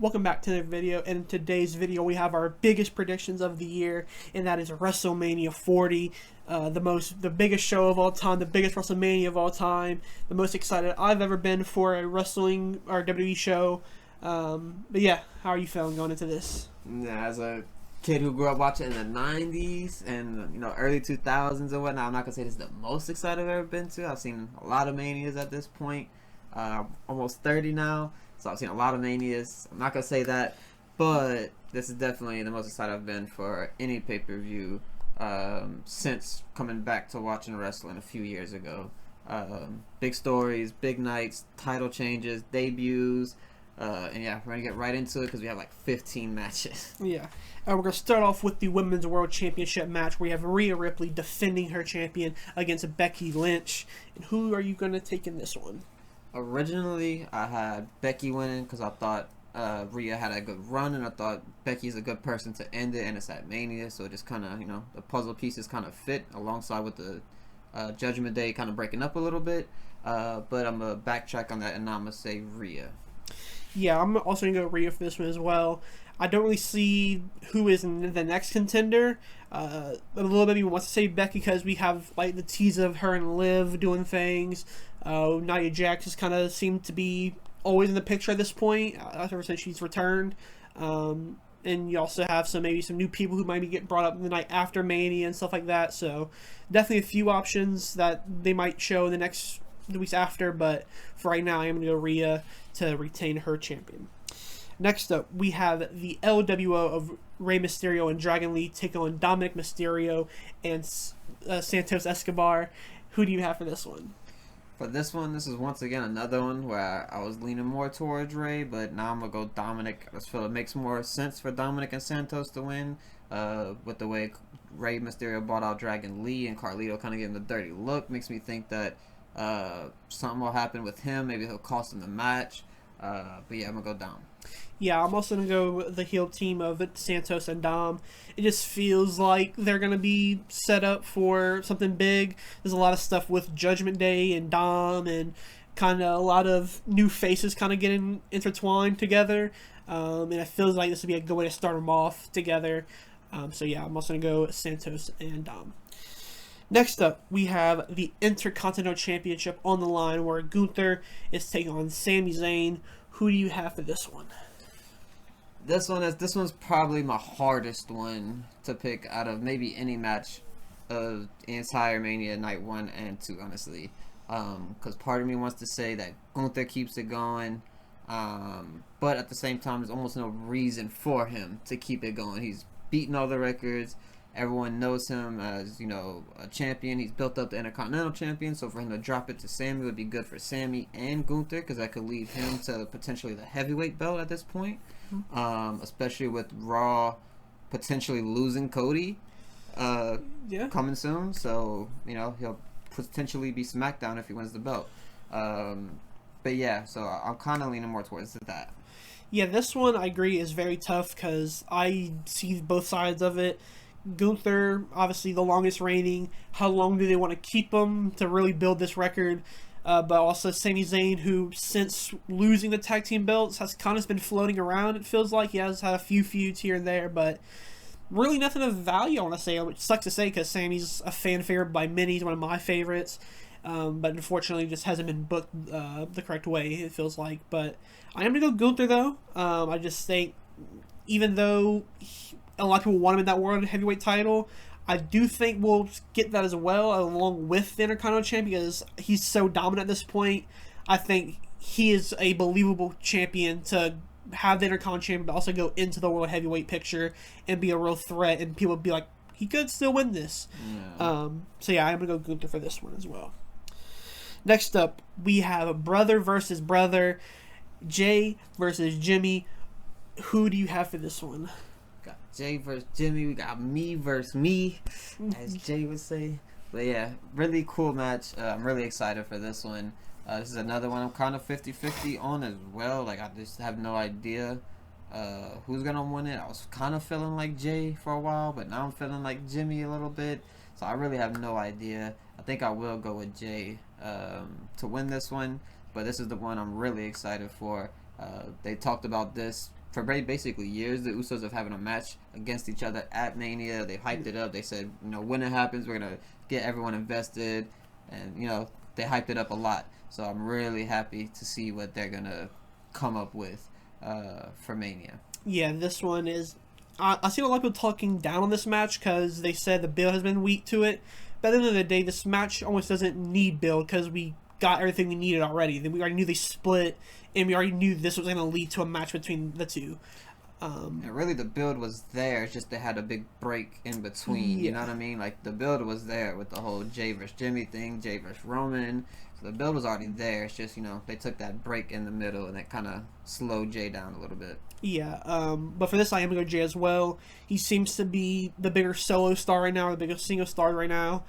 Welcome back to the video. In today's video, we have our biggest predictions of the year, and that is WrestleMania 40, the biggest show of all time, the biggest WrestleMania of all time, the most excited I've ever been for a wrestling or WWE show. But yeah, how are you feeling going into this? Yeah, as a kid who grew up watching in the 90s and early 2000s and whatnot, I'm not gonna say this is the most excited I've ever been to. I've seen a lot of manias at this point. Almost 30 now, so I've seen a lot of manias. I'm not gonna say that, but this is definitely the most excited I've been for any pay-per-view since coming back to watching wrestling a few years ago. Big stories, big nights, title changes, debuts. And yeah, we're gonna get right into it because we have like 15 matches. Yeah, we're gonna start off with the Women's World Championship match. We have Rhea Ripley defending her champion against Becky Lynch. And who are you gonna take in this one? Originally, I had Becky winning because I thought Rhea had a good run, and I thought Becky's a good person to end it, and it's at Mania, so it just kind of, the puzzle pieces kind of fit alongside with the Judgment Day kind of breaking up a little bit. But I'm gonna backtrack on that, and now I'm gonna say Rhea. Yeah, I'm also going to go Rhea for this one as well. I don't really see who is the next contender. A little bit wants to say Becky because we have like the tease of her and Liv doing things. Nia Jax has kind of seemed to be always in the picture at this point, ever since she's returned. And you also have maybe some new people who might be getting brought up the night after Mania and stuff like that. So definitely a few options that they might show in the weeks after, but for right now, I am going to go Rhea to retain her champion. Next up, we have the LWO of Rey Mysterio and Dragon Lee take on Dominic Mysterio and Santos Escobar. Who do you have for this one? For this one, this is once again another one where I was leaning more towards Rey, but now I'm going to go Dominic. I just feel it makes more sense for Dominic and Santos to win with the way Rey Mysterio bought out Dragon Lee and Carlito kind of gave him the dirty look. Makes me think that something will happen with him. Maybe he'll cost him the match. But yeah, I'm gonna go Dom. Yeah, I'm also gonna go with the heel team of Santos and Dom. It just feels like they're gonna be set up for something big. There's a lot of stuff with Judgment Day and Dom, and kind of a lot of new faces kind of getting intertwined together. And it feels like this would be a good way to start them off together. So yeah, I'm also gonna go Santos and Dom. Next up, we have the Intercontinental Championship on the line where Gunther is taking on Sami Zayn. Who do you have for this one? This one's probably my hardest one to pick out of maybe any match of the entire Mania Night 1 and 2, honestly. Because part of me wants to say that Gunther keeps it going, but at the same time, there's almost no reason for him to keep it going. He's beaten all the records. Everyone knows him as, a champion. He's built up the Intercontinental Champion, so for him to drop it to Sami would be good for Sami and Gunther, because that could leave him to potentially the heavyweight belt at this point, especially with Raw potentially losing Cody coming soon. So, he'll potentially be SmackDown if he wins the belt. But yeah, so I'm kind of leaning more towards that. Yeah, this one, I agree, is very tough because I see both sides of it. Gunther, obviously the longest reigning. How long do they want to keep him to really build this record? But also Sami Zayn, who since losing the tag team belts has kind of been floating around. It feels like he has had a few feuds here and there, but really nothing of value, I want to say. Which sucks to say because Sami's a fan favorite by many. He's one of my favorites. But unfortunately just hasn't been booked the correct way, it feels like. But I am going to go Gunther, though. I just think even though a lot of people want him in that World Heavyweight title, I do think we'll get that as well, along with the Intercontinental Champion, because he's so dominant at this point. I think he is a believable champion to have the Intercontinental Champion, but also go into the World Heavyweight picture and be a real threat, and people would be like, he could still win this. Yeah. So yeah, I'm going to go Gunther for this one as well. Next up, we have brother versus brother, Jay versus Jimmy. Who do you have for this one? Got Jay versus Jimmy. We got me versus me, as Jay would say. But yeah, really cool match. I'm really excited for this one. This is another one I'm kind of 50-50 on as well. Like, I just have no idea who's going to win it. I was kind of feeling like Jay for a while, but now I'm feeling like Jimmy a little bit. So I really have no idea. I think I will go with Jay to win this one. But this is the one I'm really excited for. They talked about this for basically years, the Usos have having a match against each other at Mania. They hyped it up. They said, when it happens, we're gonna get everyone invested, and they hyped it up a lot. So I'm really happy to see what they're gonna come up with for Mania. Yeah, this one is. I see a lot of people talking down on this match because they said the build has been weak to it. But at the end of the day, this match almost doesn't need build because we got everything we needed already. We already knew they split, and we already knew this was going to lead to a match between the two. And really, the build was there. It's just they had a big break in between. Yeah. You know what I mean? Like, the build was there with the whole Jay versus Jimmy thing, Jay versus Roman. So the build was already there. It's just, they took that break in the middle, and it kind of slowed Jay down a little bit. Yeah, but for this, I am going to go Jay as well. He seems to be the bigger solo star right now, the bigger single star right now.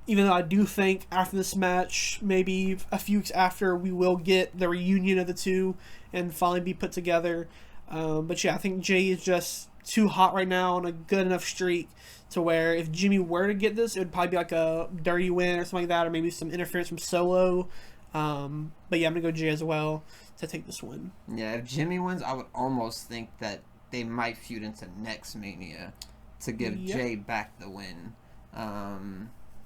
Even though I do think after this match, maybe a few weeks after, we will get the reunion of the two and finally be put together. But yeah, I think Jay is just too hot right now on a good enough streak to where if Jimmy were to get this, it would probably be like a dirty win or something like that, or maybe some interference from Solo. But yeah, I'm going to go Jay as well to take this win. Yeah, if Jimmy wins, I would almost think that they might feud into next Mania to give Jay back the win.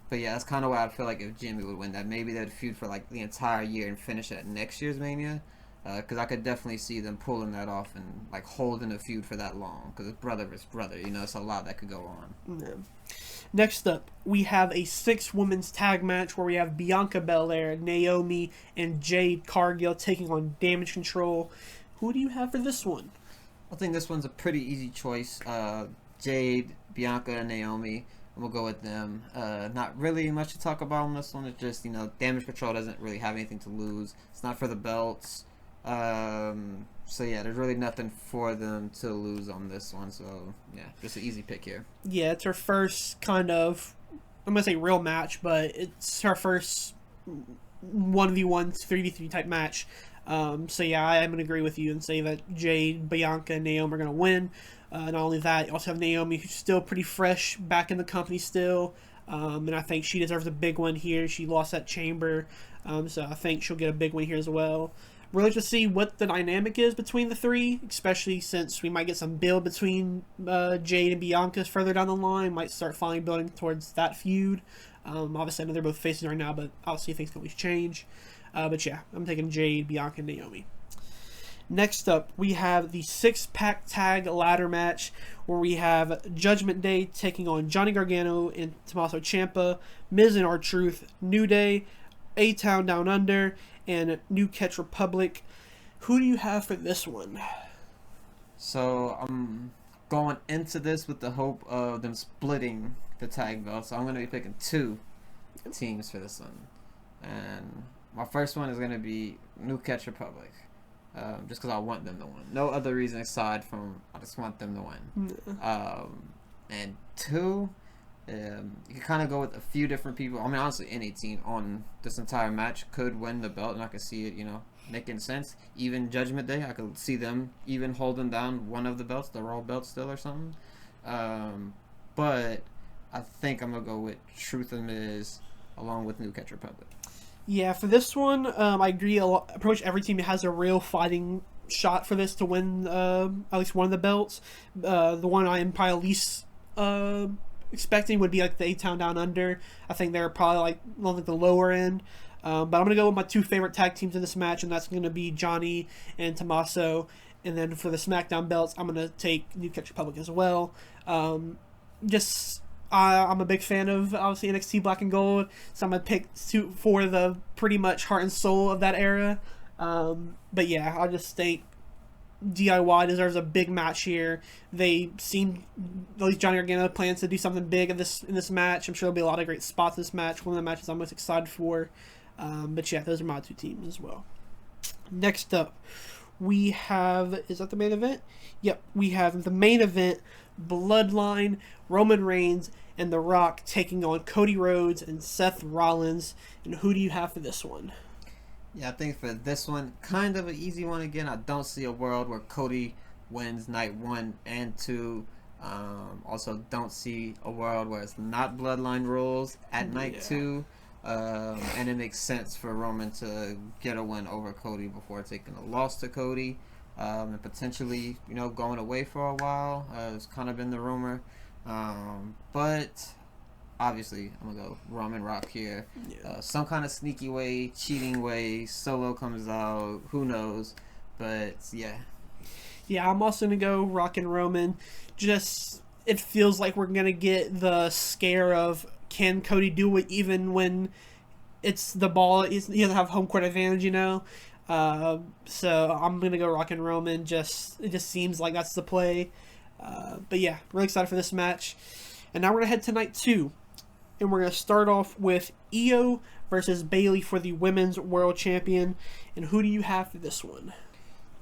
But yeah, that's kind of why I feel like if Jimmy would win that, maybe they'd feud for like the entire year and finish at next year's Mania. Because I could definitely see them pulling that off and like holding a feud for that long. Because it's brother versus brother, it's a lot that could go on. Yeah. Next up, we have a 6-women's tag match where we have Bianca Belair, Naomi, and Jade Cargill taking on Damage Control. Who do you have for this one? I think this one's a pretty easy choice. Jade, Bianca, and Naomi. We'll go with them. Not really much to talk about on this one. It's just, Damage Control doesn't really have anything to lose. It's not for the belts. So yeah, there's really nothing for them to lose on this one. So yeah, just an easy pick here. Yeah, it's her first kind of, I'm gonna say real match, but it's her first 1v1, 3v3 type match. So yeah, I'm gonna agree with you and say that Jade, Bianca, and Naomi are gonna win. Not only that, you also have Naomi, who's still pretty fresh back in the company still. And I think she deserves a big one here. She lost that chamber, so I think she'll get a big win here as well. Really to see what the dynamic is between the three, especially since we might get some build between Jade and Bianca further down the line. Might start finally building towards that feud. Obviously, I know they're both faces right now, but obviously things can always change. But yeah, I'm taking Jade, Bianca, and Naomi. Next up, we have the 6-pack tag ladder match where we have Judgment Day taking on Johnny Gargano and Tommaso Ciampa, Miz and R-Truth, New Day, A-Town Down Under, and New Catch Republic. Who do you have for this one? So I'm going into this with the hope of them splitting the tag belts. So I'm going to be picking 2 teams for this one. And my first one is going to be New Catch Republic. Just because I want them to win. No other reason aside from I just want them to win. And 2, you can kind of go with a few different people. I mean, honestly, any team on this entire match could win the belt, and I could see it, making sense. Even Judgment Day, I could see them even holding down one of the belts, the Raw belt still or something. But I think I'm going to go with Truth and Miz along with New Catch Republic. Yeah, for this one, I agree. Pretty much every team has a real fighting shot for this to win at least one of the belts. The one I am probably least expecting would be like the A-Town Down Under. I think they're probably like on the lower end. But I'm going to go with my 2 favorite tag teams in this match, and that's going to be Johnny and Tommaso. And then for the SmackDown belts, I'm going to take New Catch Republic as well. I'm a big fan of, obviously, NXT Black and Gold, so I'm going to pick 2 for the pretty much heart and soul of that era. But yeah, I just think DIY deserves a big match here. They seem, at least Johnny Gargano plans to do something big in this match. I'm sure there'll be a lot of great spots in this match. One of the matches I'm most excited for. But yeah, those are my 2 teams as well. Next up, we have, is that the main event? Yep, we have the main event, Bloodline, Roman Reigns, and The Rock taking on Cody Rhodes and Seth Rollins. And who do you have for this one? Yeah, I think for this one, kind of an easy one again. I don't see a world where Cody wins night 1 and 2. Also, don't see a world where it's not Bloodline rules at night 2. And it makes sense for Roman to get a win over Cody before taking a loss to Cody. and potentially, going away for a while. It's kind of been the rumor. But obviously, I'm going to go Roman Rock here. Yeah. Some kind of sneaky way, cheating way, Solo comes out, who knows. But, yeah. Yeah, I'm also going to go Rock and Roman. Just, it feels like we're going to get the scare of, can Cody do it even when it's the ball? He doesn't have home court advantage, So I'm going to go Rock and Roman. It just seems like that's the play. But yeah, really excited for this match. And now we're going to head to night 2. And we're going to start off with Io versus Bayley for the Women's World Champion. And who do you have for this one?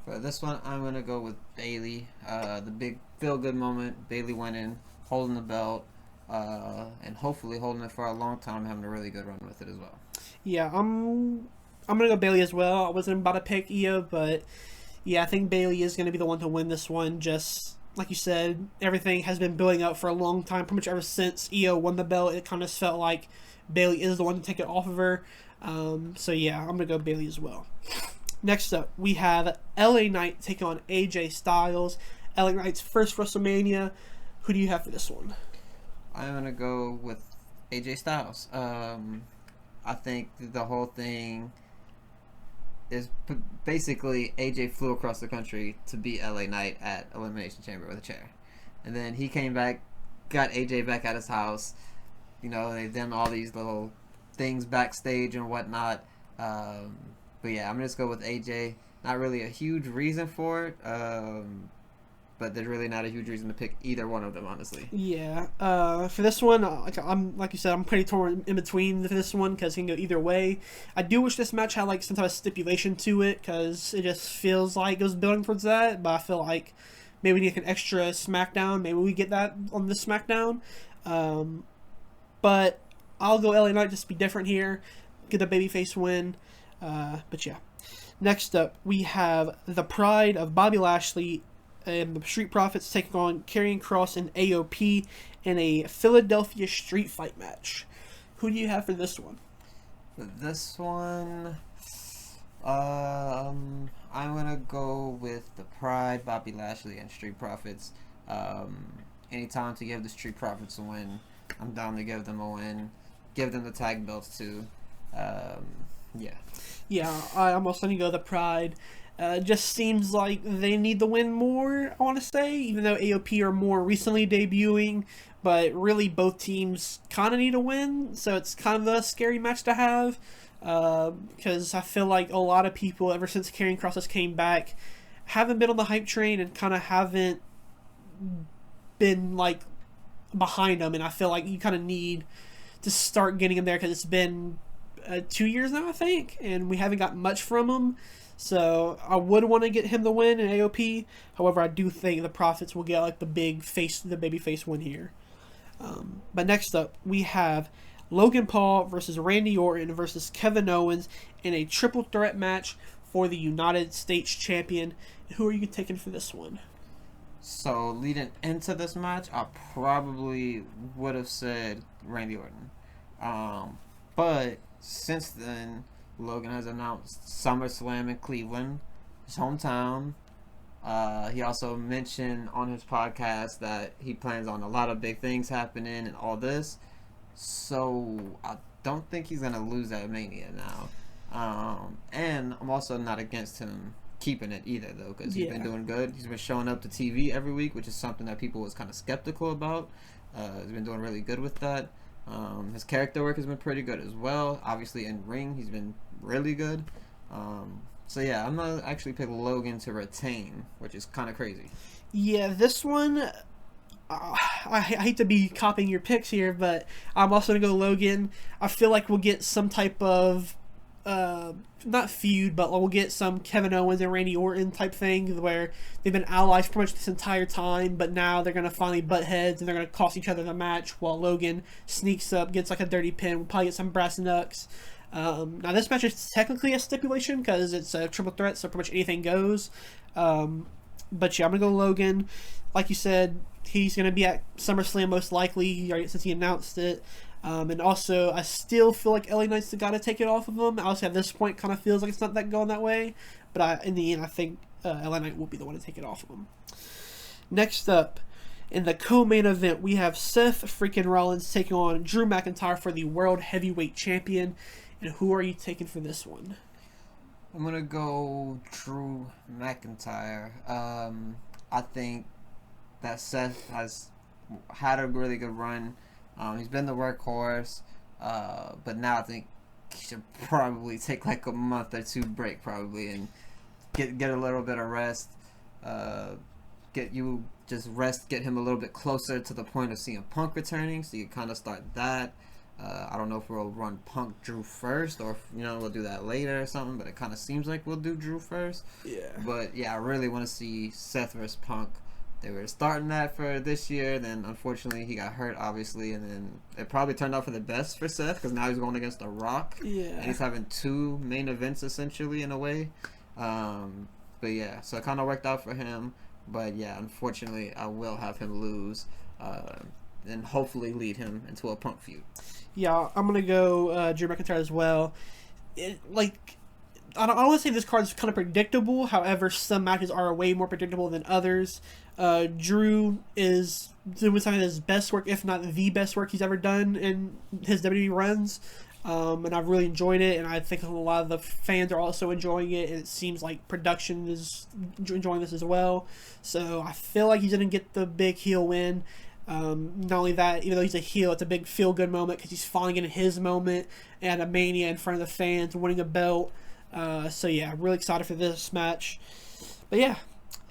For this one, I'm going to go with Bayley. The big feel-good moment. Bayley winning, holding the belt, and hopefully holding it for a long time, having a really good run with it as well. Yeah, I'm going to go Bayley as well. I wasn't about to pick Io, but yeah, I think Bayley is going to be the one to win this one. Just like you said, everything has been building up for a long time. Pretty much ever since Io won the belt, it kind of felt like Bayley is the one to take it off of her. So yeah, I'm going to go Bayley as well. Next up, we have LA Knight taking on AJ Styles. LA Knight's first WrestleMania. Who do you have for this one? I'm going to go with AJ Styles. I think the whole thing is basically AJ flew across the country to beat LA Knight at Elimination Chamber with a chair. And then he came back, got AJ back at his house. They've done all these little things backstage and whatnot. But yeah, I'm going to just go with AJ. Not really a huge reason for it. But there's really not a huge reason to pick either one of them, honestly. Yeah. For this one, like you said, I'm pretty torn in between for this one because it can go either way. I do wish this match had some type of stipulation to it because it just feels like it was building towards that. But I feel like maybe we need an extra SmackDown. Maybe we get that on this SmackDown. But I'll go LA Knight just to be different here. Get the babyface win. But yeah. Next up, we have the Pride of Bobby Lashley and the Street Profits taking on Karrion Kross and AOP in a Philadelphia street fight match. Who do you have for this one? For this one, I'm gonna go with the Pride, Bobby Lashley, and Street Profits. Anytime to give the Street Profits a win, I'm down to give them a win. Give them the tag belts too. Yeah. Yeah, I'm also gonna go the Pride. Just seems like they need the win more, I want to say, even though AOP are more recently debuting, but really both teams kind of need a win, so it's kind of a scary match to have, because I feel like a lot of people, ever since Karrion Kross has came back, haven't been on the hype train and kind of haven't been, behind them, and I feel like you kind of need to start getting them there, because it's been 2 years now, I think, and we haven't got much from them. So I would want to get him the win in AOP. However, I do think the Profits will get the baby face win here. But next up, we have Logan Paul versus Randy Orton versus Kevin Owens in a triple threat match for the United States Champion. Who are you taking for this one? So leading into this match, I probably would have said Randy Orton. But since then, Logan has announced SummerSlam in Cleveland, his hometown. He also mentioned on his podcast that he plans on a lot of big things happening and all this. So I don't think he's going to lose at Mania now. And I'm also not against him keeping it either, though, because he's been doing good. He's been showing up to TV every week, which is something that people was kind of skeptical about. He's been doing really good with that. His character work has been pretty good as well. Obviously, in ring, he's been really good. So yeah, I'm gonna actually pick Logan to retain, which is kind of crazy. Yeah, this one, I hate to be copying your picks here, but I'm also gonna go Logan. I feel like we'll get some type of not feud, but we'll get some Kevin Owens and Randy Orton type thing where they've been allies pretty much this entire time, but now they're going to finally butt heads and they're going to cost each other the match while Logan sneaks up, gets a dirty pin. We'll probably get some brass knucks. Now this match is technically a stipulation because it's a triple threat, so pretty much anything goes. But yeah, I'm going to go Logan. Like you said, he's going to be at SummerSlam most likely since he announced it. And also, I still feel like LA Knight's got to take it off of him. Also, at this point, kind of feels like it's not that going that way. But in the end, I think LA Knight will be the one to take it off of him. Next up, in the co-main event, we have Seth freaking Rollins taking on Drew McIntyre for the World Heavyweight Champion. And who are you taking for this one? I'm going to go Drew McIntyre. I think that Seth has had a really good run. He's been the workhorse. But now I think he should probably take like a month or two break probably and get a little bit of rest. Get him a little bit closer to the point of CM Punk returning, so you kind of start that. I don't know if we'll run Punk Drew first or if, we'll do that later or something, but it kind of seems like we'll do Drew first. Yeah. But yeah, I really want to see Seth versus Punk. They were starting that for this year, then unfortunately he got hurt, obviously, and then it probably turned out for the best for Seth because now he's going against The Rock. Yeah. And he's having two main events essentially in a way. But yeah, so it kind of worked out for him. But yeah, unfortunately, I will have him lose and hopefully lead him into a Punk feud. Yeah, I'm going to go Drew McIntyre as well. I don't want to say this card is kind of predictable. However, some matches are way more predictable than others. Drew is doing some of his best work, if not the best work he's ever done in his WWE runs. And I've really enjoyed it, and I think a lot of the fans are also enjoying it, and it seems like production is enjoying this as well. So I feel like he's going to get the big heel win. Not only that, even though he's a heel, it's a big feel-good moment because he's finally getting his moment and a Mania in front of the fans, winning a belt. So yeah, really excited for this match. But yeah,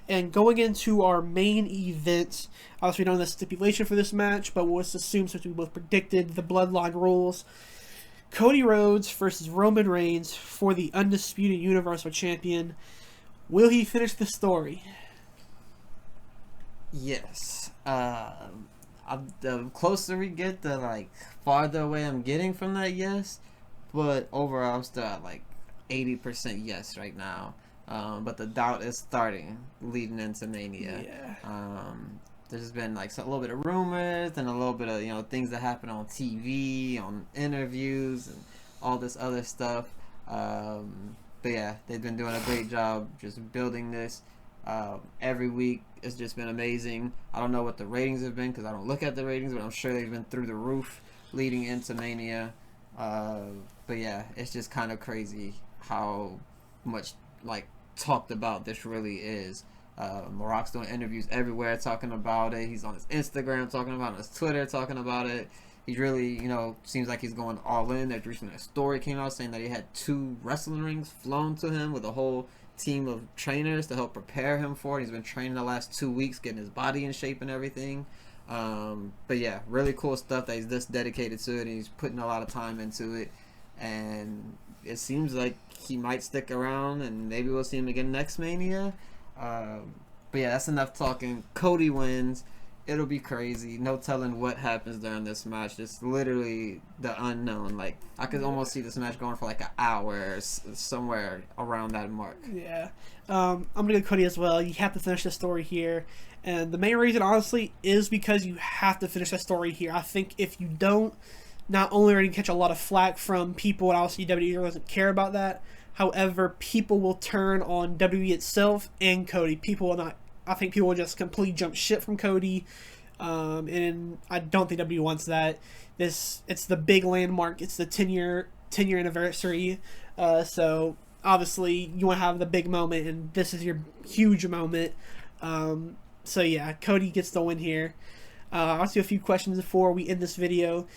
and going into our main event, obviously we don't have the stipulation for this match, but we'll just assume, since we both predicted the Bloodline rules, Cody Rhodes versus Roman Reigns for the Undisputed Universal Champion. Will he finish the story? Yes. The closer we get, the farther away I'm getting from that yes. But overall, I'm still at 80% yes right now. But the doubt is starting leading into Mania. Yeah. There's been a little bit of rumors and a little bit of things that happen on TV, on interviews, and all this other stuff. But yeah, they've been doing a great job just building this. Every week it's just been amazing. I don't know what the ratings have been because I don't look at the ratings, but I'm sure they've been through the roof leading into Mania. But yeah, it's just kind of crazy how much talked about this really is. Rock's doing interviews everywhere talking about it. He's on his Instagram talking about it, on his Twitter talking about it. He's really, seems like he's going all in. There's recently a story came out saying that he had 2 wrestling rings flown to him with a whole team of trainers to help prepare him for it. He's been training the last 2 weeks, getting his body in shape and everything. But yeah, really cool stuff that he's this dedicated to it, and he's putting a lot of time into it. And it seems like he might stick around, and maybe we'll see him again next Mania. But yeah, that's enough talking. Cody wins. It'll be crazy. No telling what happens during this match. Just literally the unknown. I could almost see this match going for an hour, somewhere around that mark. Yeah. I'm going to go Cody as well. You have to finish the story here. And the main reason, honestly, is because you have to finish the story here. I think if you don't, not only are you going to catch a lot of flack from people, and obviously WWE doesn't care about that. However, people will turn on WWE itself and Cody. I think people will just completely jump shit from Cody. And I don't think WWE wants that. It's the big landmark. It's the 10-year anniversary. So obviously you want to have the big moment, and this is your huge moment. So yeah, Cody gets the win here. I'll ask you a few questions before we end this video.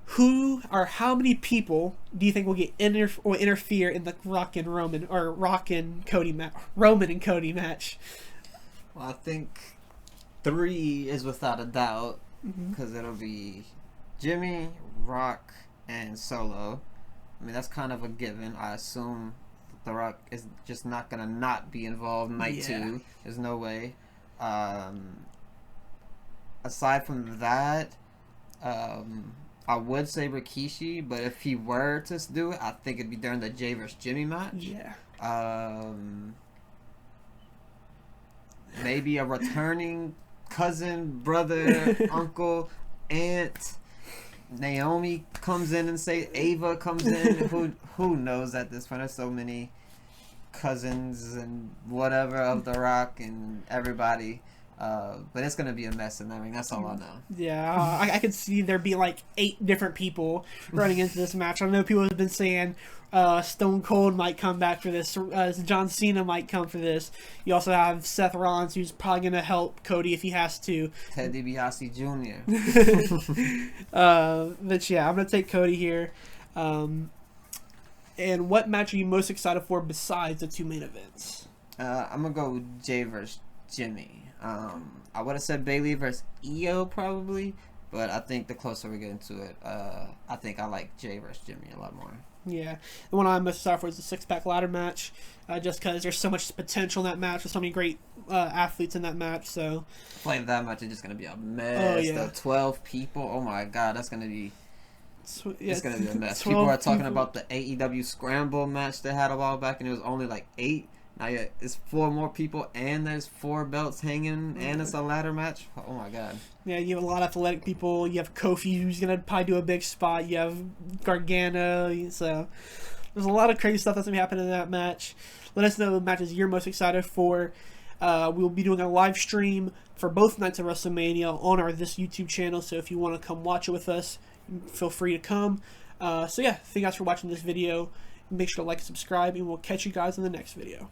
Who or how many people do you think will get interfere in the Roman and Cody match? Well, I think 3 is without a doubt, because it'll be Jimmy, Rock, and Solo. I mean, that's kind of a given. I assume The Rock is just not going to not be involved night 2. There's no way. Aside from that, I would say Rikishi, but if he were to do it, I think it'd be during the Jay vs. Jimmy match. Yeah. Maybe a returning cousin, brother, uncle, aunt. Naomi comes in and say Ava comes in. Who knows at this point? There's so many cousins and whatever of The Rock and everybody. But it's gonna be a mess in that ring. That's all I know. Yeah, I could see there being like 8 different people running into this match. I know people have been saying Stone Cold might come back for this. John Cena might come for this. You also have Seth Rollins, who's probably going to help Cody if he has to. Ted DiBiase Jr. But yeah, I'm going to take Cody here. And what match are you most excited for besides the 2 main events? I'm going to go Jay versus Jimmy. I would have said Bayley versus Io probably, but I think the closer we get into it, I think I like Jay versus Jimmy a lot more. Yeah, the one I'm most excited for is the 6-pack ladder match, just because there's so much potential in that match. There's so many great athletes in that match. So playing that match is just gonna be a mess. Oh, yeah. The 12 people. Oh my god, that's gonna be. It's gonna be a mess. 12 People are talking people. about the AEW Scramble match they had a while back, and it was only like 8. Now it's 4 more people, and there's 4 belts hanging, and it's a ladder match. Oh my god. Yeah, you have a lot of athletic people. You have Kofi, who's gonna probably do a big spot. You have Gargano. So there's a lot of crazy stuff that's gonna happen in that match. Let us know the matches you're most excited for. We'll be doing a live stream for both nights of WrestleMania on this YouTube channel. So if you want to come watch it with us, feel free to come. So yeah, thank you guys for watching this video. Make sure to like and subscribe, and we'll catch you guys in the next video.